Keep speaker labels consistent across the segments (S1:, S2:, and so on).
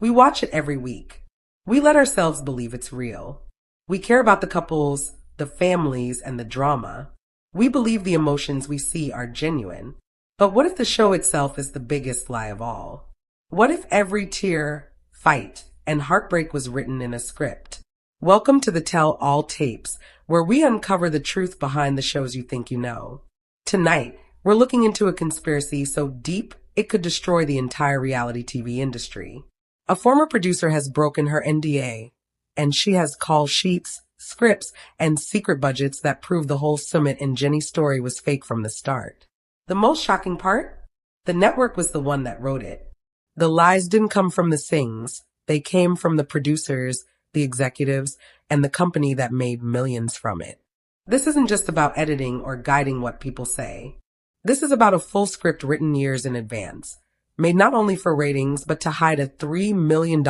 S1: We watch it every week. We let ourselves believe it's real. We care about the couples, the families, and the drama. We believe the emotions we see are genuine. But what if the show itself is the biggest lie of all? What if every tear, fight, and heartbreak was written in a script? Welcome to the Tell-All Tapes, where we uncover the truth behind the shows you think you know. Tonight, we're looking into a conspiracy so deep it could destroy the entire reality TV industry. A former producer has broken her NDA, and she has call sheets, scripts, and secret budgets that prove the whole Sumit and Jenny story was fake from the start. The most shocking part? The network was the one that wrote it. The lies didn't come from the Singhs. They came from the producers, the executives, and the company that made millions from it. This isn't just about editing or guiding what people say. This is about a full script written years in advance, made not only for ratings, but to hide a $3 million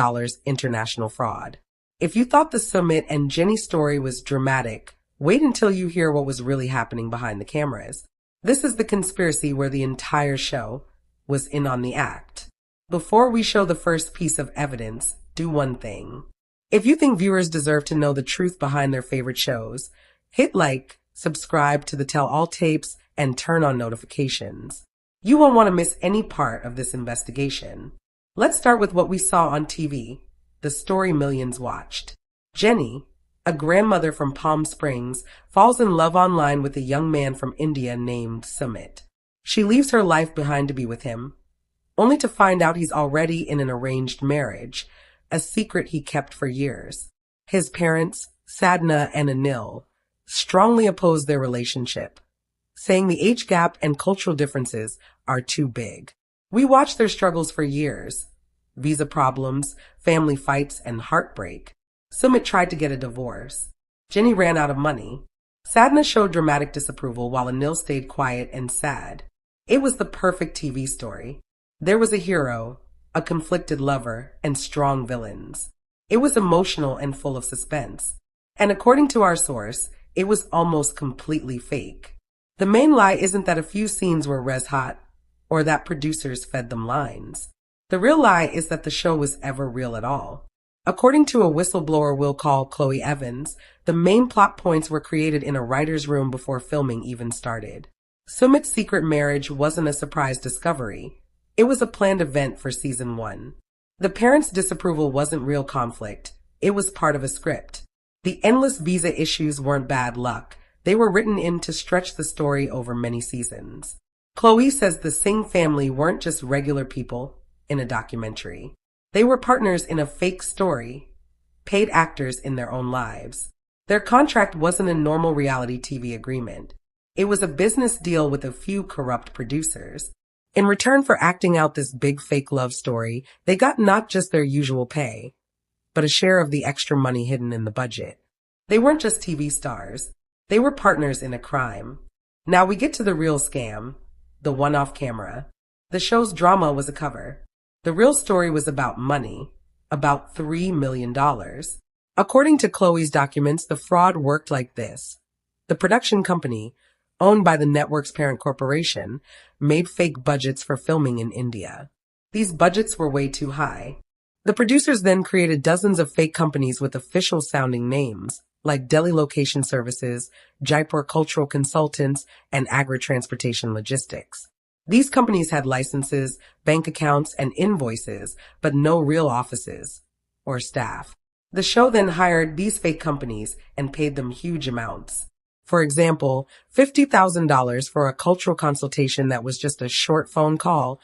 S1: international fraud. If you thought the Sumit and Jenny story was dramatic, wait until you hear what was really happening behind the cameras. This is the conspiracy where the entire show was in on the act. Before we show the first piece of evidence, do one thing. If you think viewers deserve to know the truth behind their favorite shows, hit like, subscribe to the Tell All Tapes, and turn on notifications. You won't want to miss any part of this investigation. Let's start with what we saw on TV, the story millions watched. Jenny, a grandmother from Palm Springs, falls in love online with a young man from India named Sumit. She leaves her life behind to be with him, only to find out he's already in an arranged marriage, a secret he kept for years. His parents, Sadhna and Anil, strongly oppose their relationship, saying the age gap and cultural differences are too big. We watched their struggles for years. Visa problems, family fights, and heartbreak. Sumit tried to get a divorce. Jenny ran out of money. Sadhna showed dramatic disapproval while Anil stayed quiet and sad. It was the perfect TV story. There was a hero, a conflicted lover, and strong villains. It was emotional and full of suspense. And according to our source, it was almost completely fake. The main lie isn't that a few scenes were res hot, or that producers fed them lines. The real lie is that the show was ever real at all. According to a whistleblower we'll call Chloe Evans, the main plot points were created in a writer's room before filming even started. Sumit's secret marriage wasn't a surprise discovery. It was a planned event for season 1. The parents' disapproval wasn't real conflict. It was part of a script. The endless visa issues weren't bad luck. They were written in to stretch the story over many seasons. Chloe says the Singh family weren't just regular people in a documentary. They were partners in a fake story, paid actors in their own lives. Their contract wasn't a normal reality TV agreement. It was a business deal with a few corrupt producers. In return for acting out this big fake love story, they got not just their usual pay, but a share of the extra money hidden in the budget. They weren't just TV stars. They were partners in a crime. Now we get to the real scam, the one off camera. The show's drama was a cover. The real story was about money, about $3 million. According to Chloe's documents, the fraud worked like this. The production company, owned by the network's parent corporation, made fake budgets for filming in India. These budgets were way too high. The producers then created dozens of fake companies with official-sounding names, like Delhi Location Services, Jaipur Cultural Consultants, and Agri-Transportation Logistics. These companies had licenses, bank accounts, and invoices, but no real offices or staff. The show then hired these fake companies and paid them huge amounts. For example, $50,000 for a cultural consultation that was just a short phone call,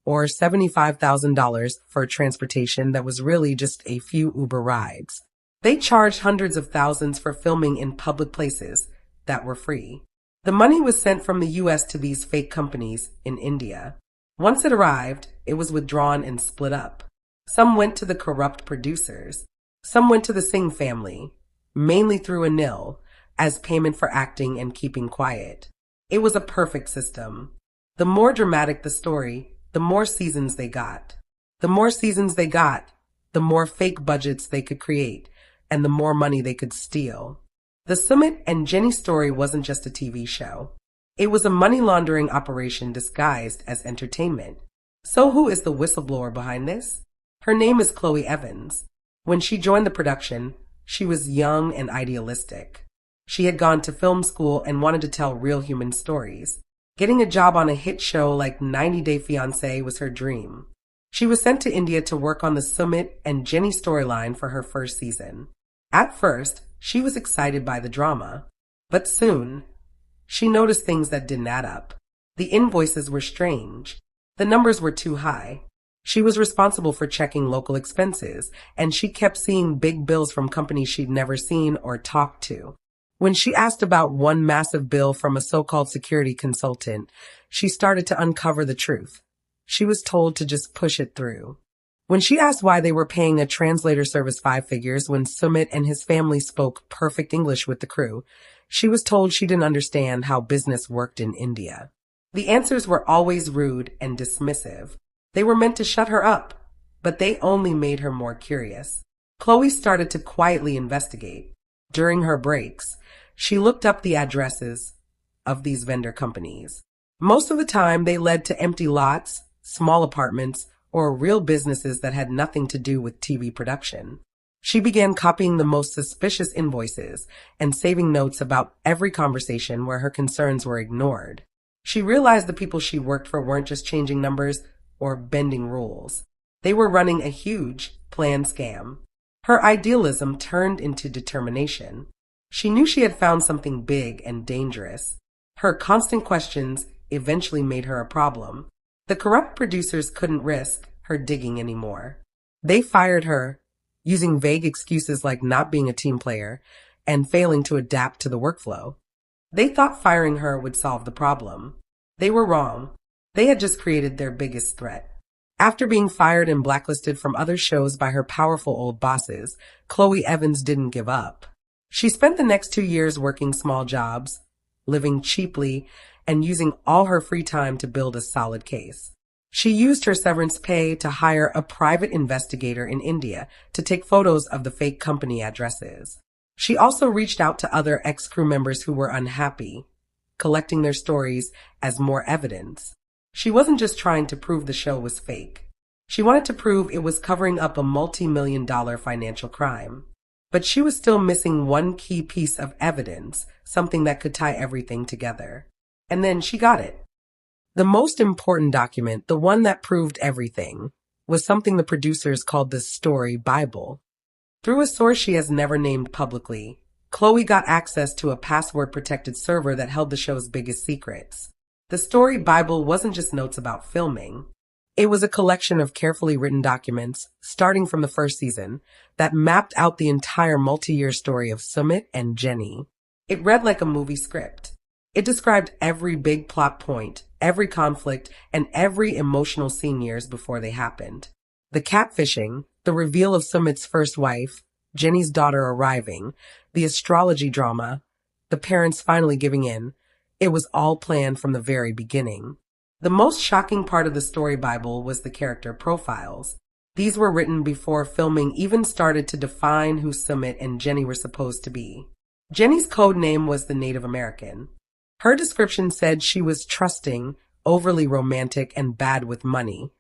S1: or $75,000 for transportation that was really just a few Uber rides. They charged hundreds of thousands for filming in public places that were free. The money was sent from the US to these fake companies in India. Once it arrived, it was withdrawn and split up. Some went to the corrupt producers. Some went to the Singh family, mainly through Anil, as payment for acting and keeping quiet. It was a perfect system. The more dramatic the story, the more seasons they got. The more seasons they got, the more fake budgets they could create, and the more money they could steal. The Sumit and Jenny story wasn't just a TV show. It was a money laundering operation disguised as entertainment. So who is the whistleblower behind this? Her name is Chloe Evans. When she joined the production, she was young and idealistic. She had gone to film school and wanted to tell real human stories. Getting a job on a hit show like 90 Day Fiance was her dream. She was sent to India to work on the Sumit and Jenny storyline for her first season. At first, she was excited by the drama, but soon, she noticed things that didn't add up. The invoices were strange. The numbers were too high. She was responsible for checking local expenses, and she kept seeing big bills from companies she'd never seen or talked to. When she asked about one massive bill from a so-called security consultant, she started to uncover the truth. She was told to just push it through. When she asked why they were paying a translator service 5 figures when Sumit and his family spoke perfect English with the crew, she was told she didn't understand how business worked in India. The answers were always rude and dismissive. They were meant to shut her up, but they only made her more curious. Chloe started to quietly investigate. During her breaks, she looked up the addresses of these vendor companies. Most of the time, they led to empty lots, small apartments, or real businesses that had nothing to do with TV production. She began copying the most suspicious invoices and saving notes about every conversation where her concerns were ignored. She realized the people she worked for weren't just changing numbers or bending rules. They were running a huge, planned scam. Her idealism turned into determination. She knew she had found something big and dangerous. Her constant questions eventually made her a problem. The corrupt producers couldn't risk her digging anymore. They fired her, using vague excuses like not being a team player and failing to adapt to the workflow. They thought firing her would solve the problem. They were wrong. They had just created their biggest threat. After being fired and blacklisted from other shows by her powerful old bosses, Chloe Evans didn't give up. She spent the next 2 years working small jobs, living cheaply, and using all her free time to build a solid case. She used her severance pay to hire a private investigator in India to take photos of the fake company addresses. She also reached out to other ex-crew members who were unhappy, collecting their stories as more evidence. She wasn't just trying to prove the show was fake. She wanted to prove it was covering up a multi-million-dollar financial crime. But she was still missing one key piece of evidence, something that could tie everything together. And then she got it. The most important document, the one that proved everything, was something the producers called the story Bible. Through a source she has never named publicly, Chloe got access to a password-protected server that held the show's biggest secrets. The story Bible wasn't just notes about filming. It was a collection of carefully written documents, starting from the first season, that mapped out the entire multi-year story of Sumit and Jenny. It read like a movie script. It described every big plot point, every conflict, and every emotional scene years before they happened. The catfishing, the reveal of Sumit's first wife, Jenny's daughter arriving, the astrology drama, the parents finally giving in, it was all planned from the very beginning. The most shocking part of the story Bible was the character profiles. These were written before filming even started to define who Sumit and Jenny were supposed to be. Jenny's code name was the Native American. Her description said she was trusting, overly romantic, and bad with money.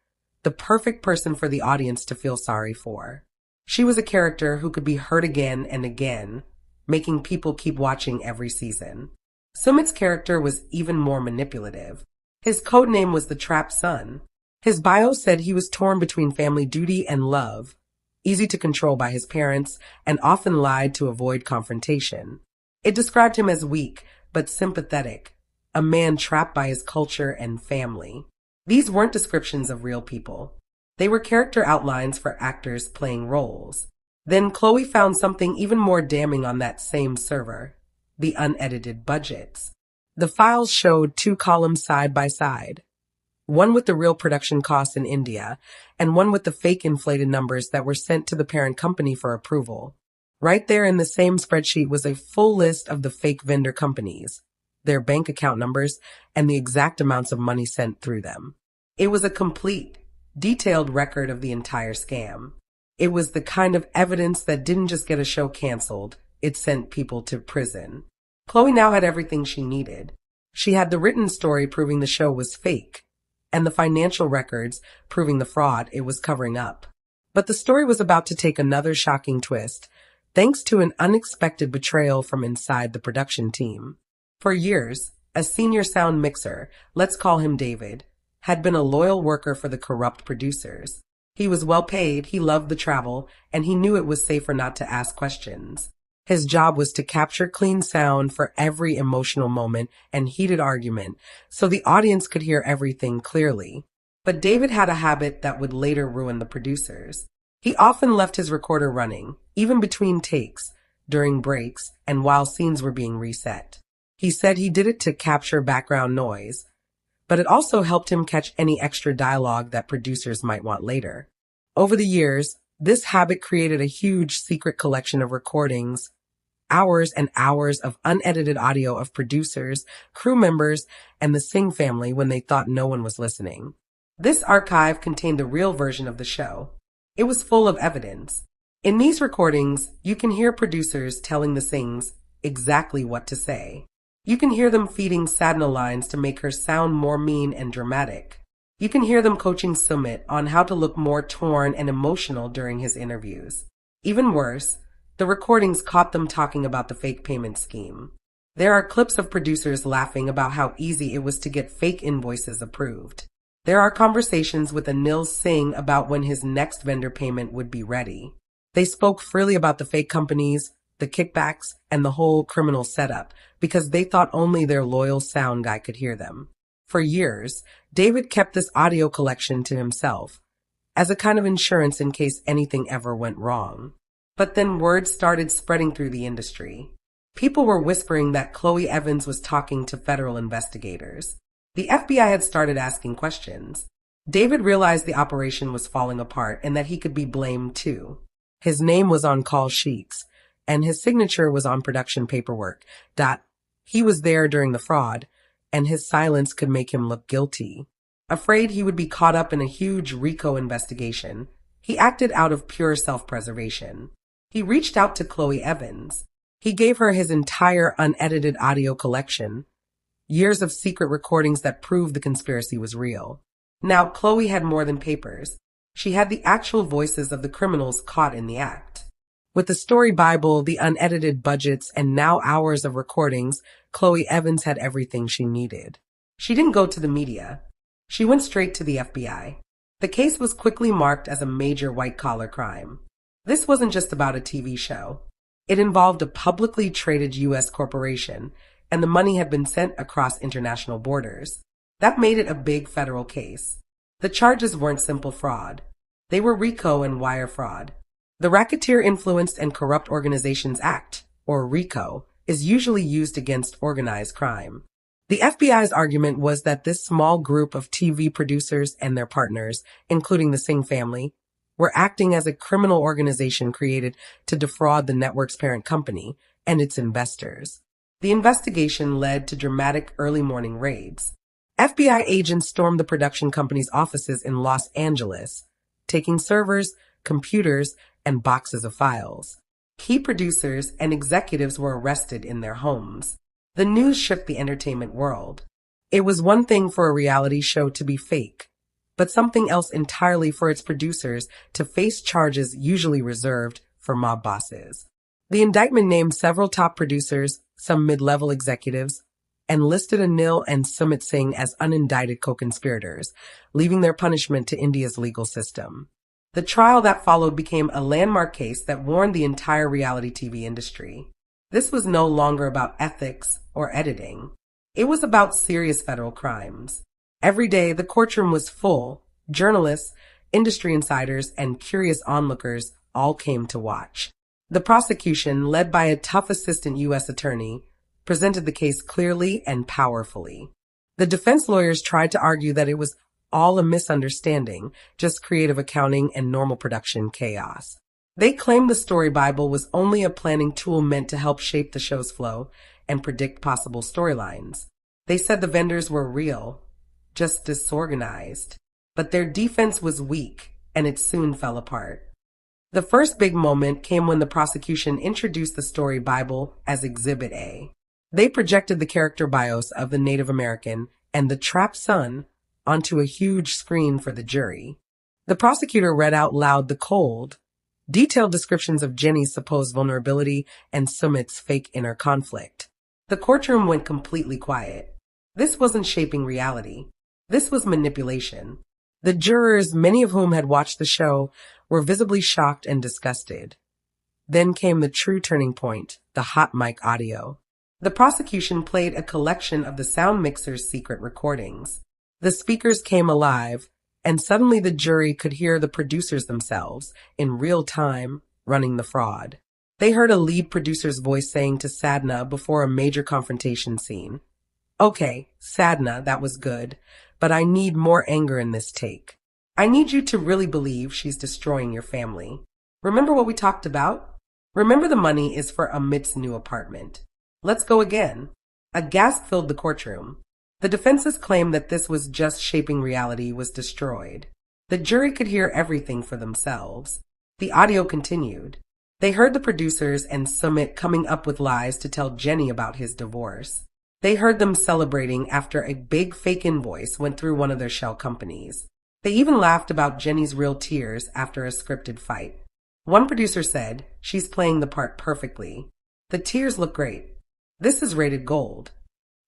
S1: The perfect person for the audience to feel sorry for. She was a character who could be hurt again and again, making people keep watching every season. Sumit's character was even more manipulative. His code name was the Trapped Son. His bio said he was torn between family duty and love, easy to control by his parents, and often lied to avoid confrontation. It described him as weak, but sympathetic, a man trapped by his culture and family. These weren't descriptions of real people. They were character outlines for actors playing roles. Then Chloe found something even more damning on that same server, the unedited budgets. The files showed 2 columns side by side, one with the real production costs in India and one with the fake inflated numbers that were sent to the parent company for approval. Right there in the same spreadsheet was a full list of the fake vendor companies, their bank account numbers, and the exact amounts of money sent through them. It was a complete, detailed record of the entire scam. It was the kind of evidence that didn't just get a show canceled, it sent people to prison. Chloe now had everything she needed. She had the written story proving the show was fake, and the financial records proving the fraud it was covering up. But the story was about to take another shocking twist, thanks to an unexpected betrayal from inside the production team. For years, a senior sound mixer, let's call him David, had been a loyal worker for the corrupt producers. He was well paid, he loved the travel, and he knew it was safer not to ask questions. His job was to capture clean sound for every emotional moment and heated argument, so the audience could hear everything clearly. But David had a habit that would later ruin the producers. He often left his recorder running, even between takes, during breaks, and while scenes were being reset. He said he did it to capture background noise, but it also helped him catch any extra dialogue that producers might want later. Over the years, this habit created a huge secret collection of recordings, hours and hours of unedited audio of producers, crew members, and the Singh family when they thought no one was listening. This archive contained the real version of the show. It was full of evidence. In these recordings, you can hear producers telling the Singhs exactly what to say. You can hear them feeding Sadhna lines to make her sound more mean and dramatic. You can hear them coaching Sumit on how to look more torn and emotional during his interviews. Even worse, the recordings caught them talking about the fake payment scheme. There are clips of producers laughing about how easy it was to get fake invoices approved. There are conversations with Anil Singh about when his next vendor payment would be ready. They spoke freely about the fake companies, the kickbacks, and the whole criminal setup because they thought only their loyal sound guy could hear them. For years, David kept this audio collection to himself as a kind of insurance in case anything ever went wrong. But then word started spreading through the industry. People were whispering that Chloe Evans was talking to federal investigators. The FBI had started asking questions. David realized the operation was falling apart and that he could be blamed too. His name was on call sheets, and his signature was on production paperwork. He was there during the fraud, and his silence could make him look guilty. Afraid he would be caught up in a huge RICO investigation, he acted out of pure self-preservation. He reached out to Chloe Evans. He gave her his entire unedited audio collection, years of secret recordings that proved the conspiracy was real. Now, Chloe had more than papers. She had the actual voices of the criminals caught in the act. With the story Bible, the unedited budgets, and now hours of recordings, Chloe Evans had everything she needed. She didn't go to the media. She went straight to the FBI. The case was quickly marked as a major white-collar crime. This wasn't just about a TV show. It involved a publicly traded U.S. corporation, and the money had been sent across international borders. That made it a big federal case. The charges weren't simple fraud. They were RICO and wire fraud. The Racketeer Influenced and Corrupt Organizations Act, or RICO, is usually used against organized crime. The FBI's argument was that this small group of TV producers and their partners, including the Singh family, were acting as a criminal organization created to defraud the network's parent company and its investors. The investigation led to dramatic early morning raids. FBI agents stormed the production company's offices in Los Angeles, taking servers, computers, and boxes of files. Key producers and executives were arrested in their homes. The news shook the entertainment world. It was one thing for a reality show to be fake, but something else entirely for its producers to face charges usually reserved for mob bosses. The indictment named several top producers, some mid-level executives, and listed Anil and Sumit Singh as unindicted co-conspirators, leaving their punishment to India's legal system. The trial that followed became a landmark case that warned the entire reality TV industry. This was no longer about ethics or editing. It was about serious federal crimes. Every day, the courtroom was full. Journalists, industry insiders, and curious onlookers all came to watch. The prosecution, led by a tough assistant U.S. attorney, presented the case clearly and powerfully. The defense lawyers tried to argue that it was all a misunderstanding, just creative accounting and normal production chaos. They claimed the story Bible was only a planning tool meant to help shape the show's flow and predict possible storylines. They said the vendors were real, just disorganized. But their defense was weak, and it soon fell apart. The first big moment came when the prosecution introduced the story Bible as Exhibit A. They projected the character bios of the Native American and the trapped son onto a huge screen for the jury. The prosecutor read out loud the cold, detailed descriptions of Jenny's supposed vulnerability and Sumit's fake inner conflict. The courtroom went completely quiet. This wasn't shaping reality. This was manipulation. The jurors, many of whom had watched the show, were visibly shocked and disgusted. Then came the true turning point, the hot mic audio. The prosecution played a collection of the sound mixer's secret recordings. The speakers came alive, and suddenly the jury could hear the producers themselves, in real time, running the fraud. They heard a lead producer's voice saying to Sadhna before a major confrontation scene, "Okay, Sadhna, that was good, but I need more anger in this take. I need you to really believe she's destroying your family. Remember what we talked about? Remember the money is for Amit's new apartment. Let's go again." A gasp filled the courtroom. The defense's claim that this was just shaping reality was destroyed. The jury could hear everything for themselves. The audio continued. They heard the producers and Sumit coming up with lies to tell Jenny about his divorce. They heard them celebrating after a big fake invoice went through one of their shell companies. They even laughed about Jenny's real tears after a scripted fight. One producer said, "She's playing the part perfectly. The tears look great. This is rated gold."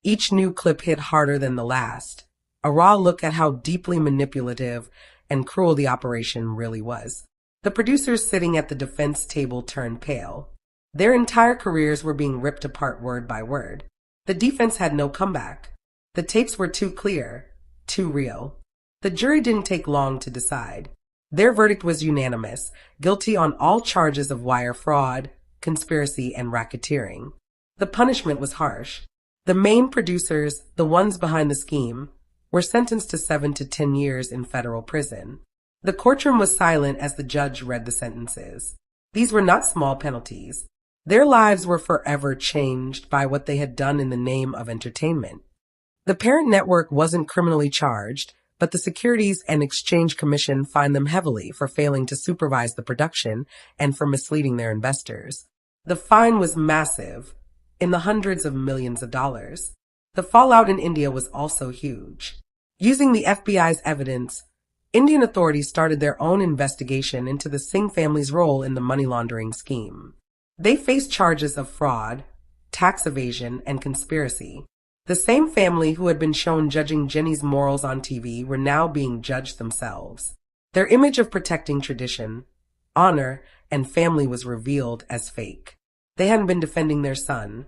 S1: Each new clip hit harder than the last, a raw look at how deeply manipulative and cruel the operation really was. The producers sitting at the defense table turned pale. Their entire careers were being ripped apart word by word. The defense had no comeback. The tapes were too clear, too real. The jury didn't take long to decide. Their verdict was unanimous, guilty on all charges of wire fraud, conspiracy, and racketeering. The punishment was harsh. The main producers, the ones behind the scheme, were sentenced to 7 to 10 years in federal prison. The courtroom was silent as the judge read the sentences. These were not small penalties. Their lives were forever changed by what they had done in the name of entertainment. The parent network wasn't criminally charged, but the Securities and Exchange Commission fined them heavily for failing to supervise the production and for misleading their investors. The fine was massive, in the hundreds of millions of dollars. The fallout in India was also huge. Using the FBI's evidence, Indian authorities started their own investigation into the Singh family's role in the money laundering scheme. They faced charges of fraud, tax evasion, and conspiracy. The same family who had been shown judging Jenny's morals on TV were now being judged themselves. Their image of protecting tradition, honor, and family was revealed as fake. They hadn't been defending their son.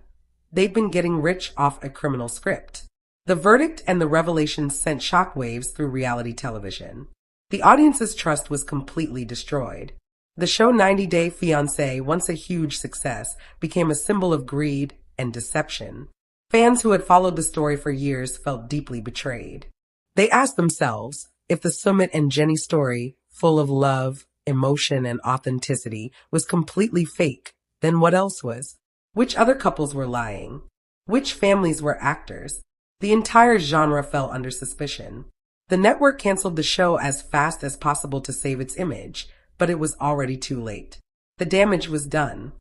S1: They'd been getting rich off a criminal script. The verdict and the revelations sent shockwaves through reality television. The audience's trust was completely destroyed. The show 90 Day Fiance, once a huge success, became a symbol of greed and deception. Fans who had followed the story for years felt deeply betrayed. They asked themselves if the Sumit and Jenny story, full of love, emotion, and authenticity, was completely fake, then what else was? Which other couples were lying? Which families were actors? The entire genre fell under suspicion. The network canceled the show as fast as possible to save its image, but it was already too late. The damage was done.